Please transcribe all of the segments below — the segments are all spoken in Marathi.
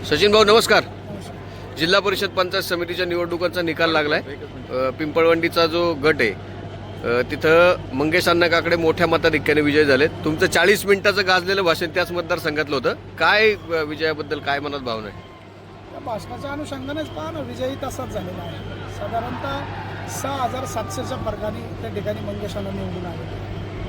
सचिन भाऊ नमस्कार. जिल्हा परिषद पंचायत समितीच्या निवडणुकांचा निकाल लागलाय. पिंपळवंडीचा जो गट आहे तिथं मंगेश अण्णा काकडे मोठ्या मताधिक्याने विजय झाले. तुमचं 40 मिनिटाचं गाजलेलं भाषण त्याच मतदारसंघातलं होतं. काय विजयाबद्दल काय मनात भावना आहे? त्या भाषणाच्या अनुषंगानेच पहा ना, विजयी तसाच झालेला आहे. साधारणतः 6700च्या फरकाने त्या ठिकाणी मंगेश अण्णा निवडून आले.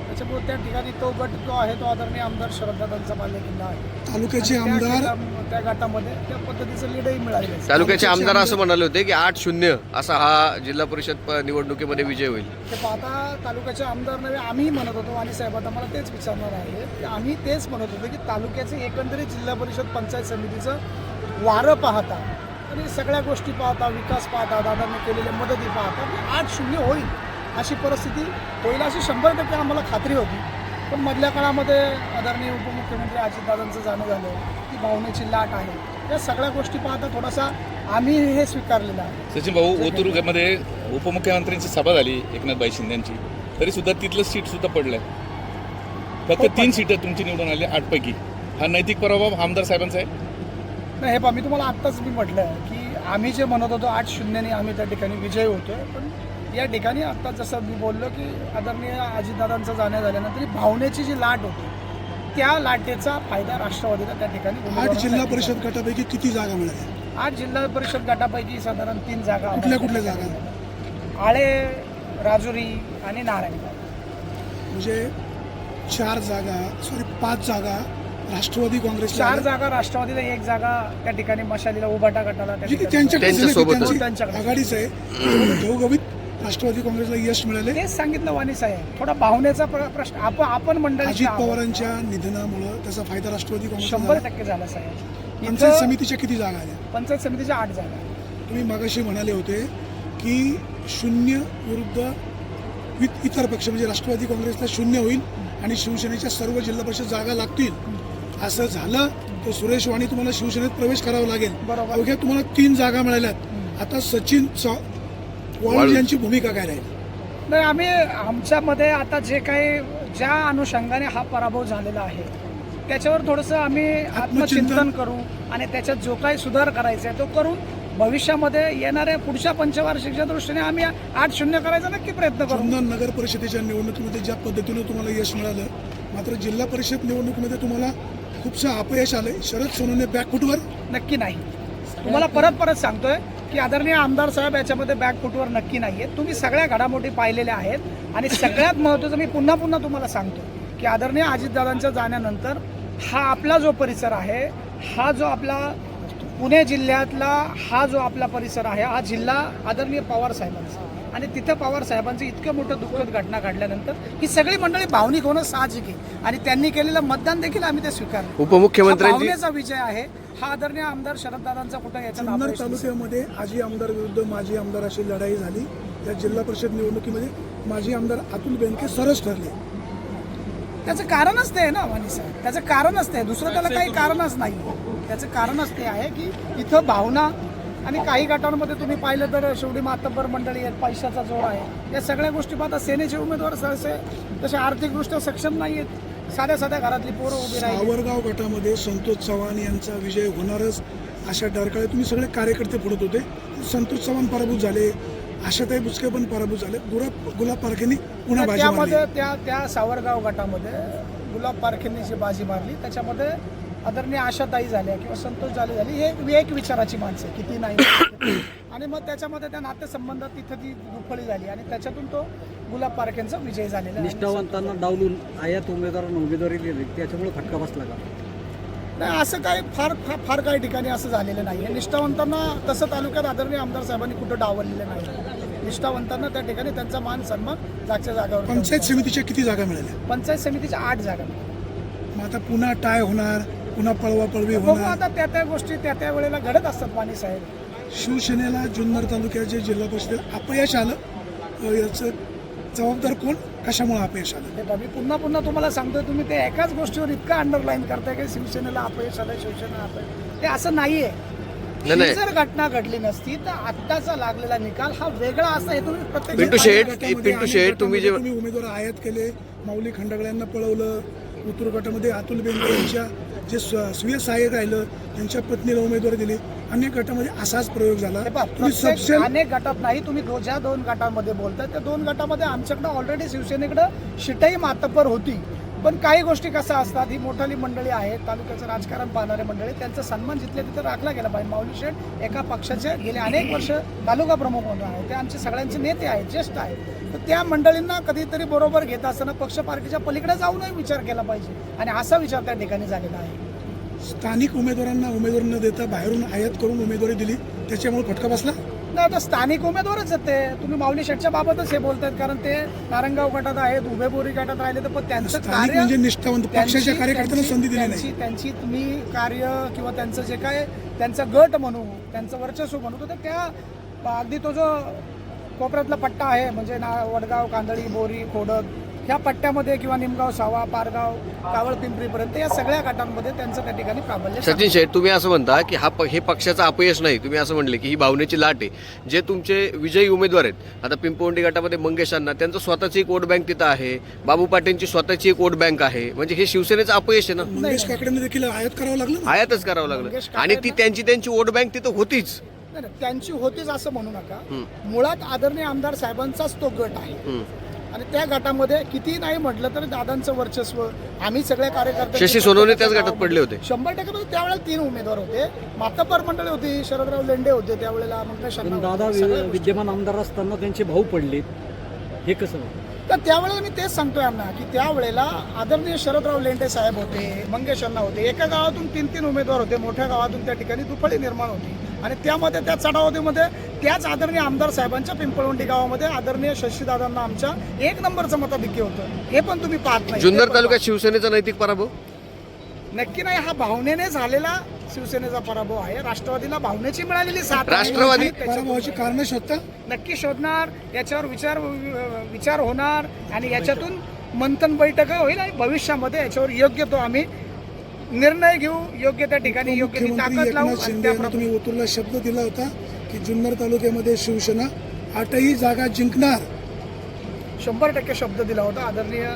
त्याच्यामुळे त्या ठिकाणी तो गट जो आहे तो आदरणीय आमदार शरददादांचा बालेकिल्ला आहे. तालुक्याचे आमदार त्या गटामध्ये त्या पद्धतीचं लीडही मिळाले. तालुक्याचे आमदार असं म्हणाले होते की 8-0 असा हा जिल्हा परिषद निवडणुकीमध्ये विजय होईल. ते पाहता तालुक्याचे आमदार नव्हे आम्ही म्हणत होतो. आणि साहेब आता मला तेच विचारणार आहे की आम्ही तेच म्हणत होतो की तालुक्याचे एकंदरीत जिल्हा परिषद पंचायत समितीचं वारं पाहता आणि सगळ्या गोष्टी पाहता, विकास पाहता, दादांनी केलेल्या मदती पाहता की 8-0 होईल अशी परिस्थिती होईल अशी 100% आम्हाला खात्री होती. पण मधल्या काळामध्ये आदरणीय उपमुख्यमंत्री अजितदादांचं जाणं झालं, ती भावनेची लाट आहे. या सगळ्या गोष्टी पाहता थोडासा आम्ही हे स्वीकारलेलं आहे. सचिन भाऊ, ओतूरमध्ये उपमुख्यमंत्र्यांची सभा झाली एकनाथभाई शिंदेची, तरी सुद्धा तिथलं सीट सुद्धा पडलंय. फक्त 3 सीटं तुमची निवडून आली 8 पैकी. हा नैतिक प्रभाव आमदार साहेबांचा आहे? नाही, हे पहा, मी तुम्हाला आत्ताच म्हटलं की आम्ही जे म्हणत होतो 8-0 आम्ही त्या ठिकाणी विजय होतोय. पण या ठिकाणी आत्ता जसं मी बोललो की आदरणीय अजितदादांचं जाण्या झाल्यानंतर भावनेची जी लाट होती त्या लाटेचा फायदा राष्ट्रवादीला त्या ठिकाणी 8 जिल्हा परिषद गटापैकी किती जागा मिळाल्या? 8 जिल्हा परिषद गटापैकी साधारण 3 जागा. कुठल्या जागा? आळे, राजुरी आणि नारायणगाव. म्हणजे 5 जागा राष्ट्रवादी काँग्रेस, 4 जागा राष्ट्रवादीला, 1 जागा त्या ठिकाणी मशालीला उभाटा गटाला त्यांच्यासोबत आघाडीच आहे. घवघवीत राष्ट्रवादी काँग्रेसला यश मिळाले. तेच सांगितलं वाणी साहेब, थोडा भावनेचा प्रश्न आपण मंडळी अजित पवारांच्या निधनामुळे त्याचा फायदा राष्ट्रवादी काँग्रेस 100% झाला साहेब. पंचायत समितीच्या किती जागा आल्या? पंचायत समितीच्या 8 जागा. तुम्ही मागाशी म्हणाले होते की 0 विरुद्ध इतर पक्ष म्हणजे राष्ट्रवादी काँग्रेसला 0 होईल आणि शिवसेनेच्या सर्व जिल्हा परिषद जागा लागतील. असं झालं तर सुरेश वाणी तुम्हाला शिवसेनेत प्रवेश करावा लागेल. बरोबर. अवघ्या तुम्हाला 3 जागा मिळाल्यात. आता सचिन वाळू यांची भूमिका काय राहील? नाही, आम्ही आमच्यामध्ये आता जे काही ज्या अनुषंगाने हा पराभव झालेला आहे त्याच्यावर थोडंसं आम्ही आत्मचिंतन करू आणि त्याच्यात जो काही सुधार करायचा आहे तो करून भविष्यामध्ये येणाऱ्या पुढच्या पंचवार्षिकच्या दृष्टीने आम्ही 8-0 करायचा नक्की प्रयत्न करू. जुन्नर नगर परिषदेच्या निवडणुकीमध्ये ज्या पद्धतीनं तुम्हाला यश मिळालं, मात्र जिल्हा परिषद निवडणुकीमध्ये तुम्हाला खूपसं अपयश आलंय. शरद सोनवणे बॅकफुटवर? नक्की नाही. तुम्हाला परत सांगतोय की आदरणीय आमदार साहेब याच्यामध्ये बॅकफुटवर नक्की नाही आहे. तुम्ही सगळ्या घडामोडी पाहिलेल्या आहेत आणि सगळ्यात महत्त्वाचं मी पुन्हा तुम्हाला सांगतो की आदरणीय अजितदादांच्या जाण्यानंतर हा आपला जो परिसर आहे, हा जो आपला पुणे जिल्ह्यातला हा जो आपला परिसर आहे, हा जिल्हा आदरणीय पवार साहेबांचा आणि तिथं पवार साहेबांचं इतकं मोठं दुःखद घटना घडल्यानंतर ही सगळी मंडळी भावनिक होणं साहजिक आहे आणि त्यांनी केलेलं मतदान देखील आम्ही ते स्वीकारलं. उपमुख्यमंत्र्यांची भावनेचा विजय आहे हा. आदरणीय आमदार शरददादांचा कुठं याचा जुन्नर तालुक्यामध्ये आजी आमदार विरुद्ध माजी आमदार अशी लढाई झाली. या जिल्हा परिषद निवडणुकीमध्ये माजी आमदार अतुल बेनके सरस ठरले. त्याचं कारणच ते आहे ना वाणी साहेब, त्याचं कारणच ते, दुसरं त्याला काही कारणच नाही. त्याचं कारणच ते आहे की इथं भावना आणि काही गटांमध्ये तुम्ही पाहिलं तर शेवटी मातब्बर मंडळी आहेत, पैशाचा जोर आहे. या सगळ्या गोष्टी पाहता सेनेचे उमेदवार तसे आर्थिकदृष्ट्या सक्षम नाही आहेत. साध्या घरातली पोरं उभी राहिली. सावरगाव गटामध्ये संतोष चव्हाण यांचा विजय होणारच अशा डरकाळी तुम्ही सगळे कार्यकर्ते पुढत होते. संतोष चव्हाण पराभूत झाले, आशाताई बुचके पण पराभूत झाले. गुलाब पारखेंनी पुन्हा बाजी मारली. त्यामध्ये त्या सावरगाव गटामध्ये गुलाब पारखेंनी जी बाजी मारली त्याच्यामध्ये आदरणीय आशाताई झाल्या किंवा संतोष झाली हे एक विचाराची माणसं किती नाही. आणि मग त्याच्यामध्ये त्या नातेसंबंधात तिथं ती दुफळी झाली आणि त्याच्यातून तो गुलाब पारखेंचा विजय झालेला. निष्ठावंतांना डावलून आयात उमेदवारांना उमेदवारी दिली, त्याच्यामुळे फटका बसला का? नाही, असं काही फार काही ठिकाणी असं झालेलं नाही आहे. निष्ठावंतांना तसं तालुक्यात आदरणीय आमदार साहेबांनी कुठं डावललेलं नाही. निष्ठावंतांना त्या ठिकाणी त्यांचा मान सन्मान जागच्या जागावर. पंचायत समितीच्या किती जागा मिळाल्या? पंचायत समितीच्या 8 जागा. मग आता पुन्हा टाय होणार, पुन्हा पळवापळवी बघू होणार. आता त्या गोष्टी त्या वेळेला घडत असतात वाणी साहेब. शिवसेनेला जुन्नर तालुक्याचे जिल्हा परिषदेत अपयश आलं, याचं जबाबदार कोण, कशामुळे अपयश आलं? हे मी पुन्हा तुम्हाला सांगतोय, तुम्ही ते एकाच गोष्टीवर इतकं अंडरलाईन करताय की शिवसेनेला अपयश आलं, शिवसेना अपयश. ते असं नाहीये. ही जर घटना घडली नसती तर आत्ताचा लागलेला निकाल हा वेगळा असा. हे तुम्ही प्रत्येक पिंटू शेठ तुम्ही उमेदवार आयात केले, माऊली खंडागळ्यांना पळवलं. उतूर गटामध्ये अतुल बेनके यांच्या जे स्वीय सहाय्यक राहिलं त्यांच्या पत्नीला उमेदवारी दिली. अनेक गटामध्ये असाच प्रयोग झाला. हे पहा, तुम्ही प्रत्येक सबसेल अनेक गटात नाही, तुम्ही ज्या 2 गटामध्ये बोलताय त्या 2 गटामध्ये आमच्याकडे ऑलरेडी शिवसेनेकडे शिटाई मातब्बर होती. पण काही गोष्टी कशा असतात, ही मोठाली मंडळी आहेत, तालुक्याचं राजकारण पाहणारे मंडळी, त्यांचा सन्मान जिथल्या तिथे राखला गेला पाहिजे. माऊली शेठ एका पक्षाचे गेले अनेक वर्ष तालुका प्रमुख म्हणून आहेत, ते आमचे सगळ्यांचे नेते आहेत, ज्येष्ठ आहेत. तर त्या मंडळींना कधीतरी बरोबर घेत असताना पक्ष पार्टीच्या पलीकडे जाऊनही विचार केला पाहिजे आणि असा विचार त्या ठिकाणी झालेला आहे. स्थानिक उमेदवारांना उमेदवारी न देता बाहेरून आयात करून उमेदवारी दिली, त्याच्यामुळे फटका बसला. नाही, आता स्थानिक उमेदवारच आहेत ते. तुम्ही माऊली शेठच्या बाबतच हे बोलतायत, कारण ते नारंगाव गटात आहेत, उभेबोरी गटात राहिले, तर पण त्यांचं स्थानिक म्हणजे निष्ठावंत पक्षाच्या कार्यकर्त्यांना संधी दिली नाही. त्यांची तुम्ही कार्य किंवा त्यांचं जे काय त्यांचा गट म्हणू, त्यांचं वर्चस्व म्हणू, तर त्या अगदी तो जो कोपऱ्यातला पट्टा आहे म्हणजे वडगाव, कांदळी, बोरी, खोडद ह्या पट्ट्यामध्ये किंवा निमगाव, सावा, पारगाव, कावळ, पिंपरीपर्यंत या सगळ्या गटांमध्ये त्यांचं त्या ठिकाणी प्राबल्य. सचिन शेठ, तुम्ही असं म्हणता की हे पक्षाचं अपयश नाही, तुम्ही असं म्हणले की ही भावनेची लाट आहे. जे तुमचे विजयी उमेदवार आहेत, आता पिंपवंडी गटामध्ये मंगेश अण्णा, त्यांचं स्वतःची एक वोट बँक तिथं आहे, बाबू पाटीलची स्वतःची एक वोट बँक आहे, म्हणजे हे शिवसेनेचं अपयश आहे ना. मंगेश काकडेंना देखील आयात करावं लागलं. आयातच करावं लागलं मंगेश आणि ती त्यांची वोट बँक तिथं होतीच. नाही, त्यांची होतीच असं म्हणू नका. मुळात आदरणीय आमदार साहेबांचाच तो गट आहे आणि त्या गटामध्ये किती नाही म्हटलं तरी दादांचं वर्चस्व, आम्ही सगळे कार्यकर्ते. शशी सोनवणे त्याच गटात पडले होते. 100% त्यावेळेला 3 उमेदवार होते, मातब्बर मंडळी होती, शरदराव लेंडे होते त्यावेळेला, मंगेश पण अण्णा दादा होते, सगळ्या गोष्टी. विद्यमान आमदार असताना त्यांचे भाऊ पडले, हे कसं? तर त्यावेळेला मी तेच सांगतोय यांना की त्यावेळेला आदरणीय शरदराव लेंडे साहेब होते, मंगेश अण्णा होते, एका गावातून 3 उमेदवार होते, मोठ्या गावातून त्या ठिकाणी दुफळी निर्माण होती आणि त्यामध्ये त्या चढावधीमध्ये त्याच आदरणीय आमदार साहेबांच्या पिंपळवंडी गावामध्ये आदरणीय शशीदादांना आमच्या 1 नंबरचं मताधिक्य होतं. हे पण तुम्ही पाहत नाही. जुन्नर तालुक्यात शिवसेनेचा नैतिक पराभव नक्की नाही, हा भावनेने झालेला शिवसेनेचा पराभव आहे. राष्ट्रवादीला भावनेची मिळालेली साथ आहे. राष्ट्रवादी पराभवाची कारण शोधता. नक्की शोधणार, याच्यावर विचार होणार आणि याच्यातून मंथन बैठक होईल आणि भविष्यामध्ये याच्यावर योग्य तो आम्ही निर्णय घेऊ, योग्य त्या ठिकाणी योग्य ती मुख्यमंत्री ताकद लावू एकनाथ आणि शिंदे यांना त्याप्रमाणे तुम्ही ओतूरला शब्द दिला होता की जुन्नर तालुक्यामध्ये शिवसेना 8ही जागा जिंकणार. 100% शब्द दिला होता आदरणीय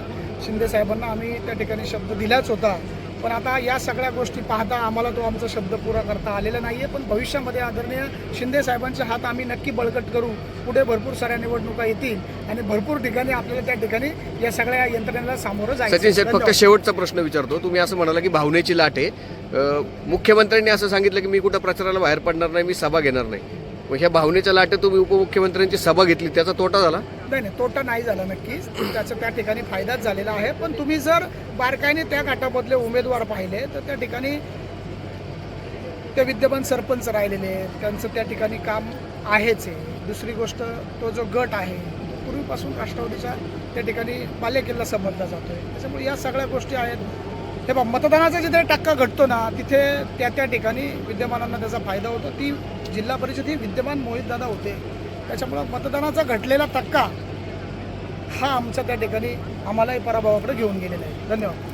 शिंदे साहेबांना. आम्ही त्या ठिकाणी शब्द दिलाच होता. पण आता या सगळ्या गोष्टी पाहता आम्हाला तो आमचा शब्द पुरा करता आलेला नाहीये. पण भविष्यामध्ये आदरणीय शिंदे साहेबांचे हात आम्ही नक्की बळकट करू. पुढे भरपूर साऱ्या निवडणुका येतील आणि भरपूर ठिकाणी आपल्याला त्या ठिकाणी या सगळ्या यंत्रणेला सामोरं जायचं. सचिन शेठ, फक्त धन्यवाद. शेवटचा प्रश्न विचारतो. तुम्ही असं म्हणाला की भावनेची लाट आहे. मुख्यमंत्र्यांनी असं सांगितलं की मी कुठं प्रचाराला बाहेर पडणार नाही, मी सभा घेणार नाही. मग ह्या भावनेच्या लाटेत तुम्ही उपमुख्यमंत्र्यांची सभा घेतली, त्याचा तोटा झाला? नाही, तोटा नाही झाला नक्कीच. त्याचा त्या ठिकाणी फायदाच झालेला आहे. पण तुम्ही जर बारकाईने त्या गटामधले उमेदवार पाहिले तर त्या ठिकाणी ते विद्यमान सरपंच राहिलेले आहेत, त्यांचं त्या ठिकाणी काम आहेच आहे. दुसरी गोष्ट, तो जो गट आहे पूर्वीपासून राष्ट्रवादीच्या त्या ठिकाणी बालेकिल्ला समजला जातोय. त्याच्यामुळे या सगळ्या गोष्टी आहेत. हे बघ, मतदानाचा जिथे टक्का घटतो ना तिथे त्या ठिकाणी विद्यमानांना त्याचा फायदा होतो. ती जिल्हा परिषद ही विद्यमान मोहितदादा होते, त्याच्यामुळं मतदानाचा घटलेला टक्का हा आमचा त्या ठिकाणी आम्हालाही पराभवाकडे घेऊन गेलेला आहे. धन्यवाद.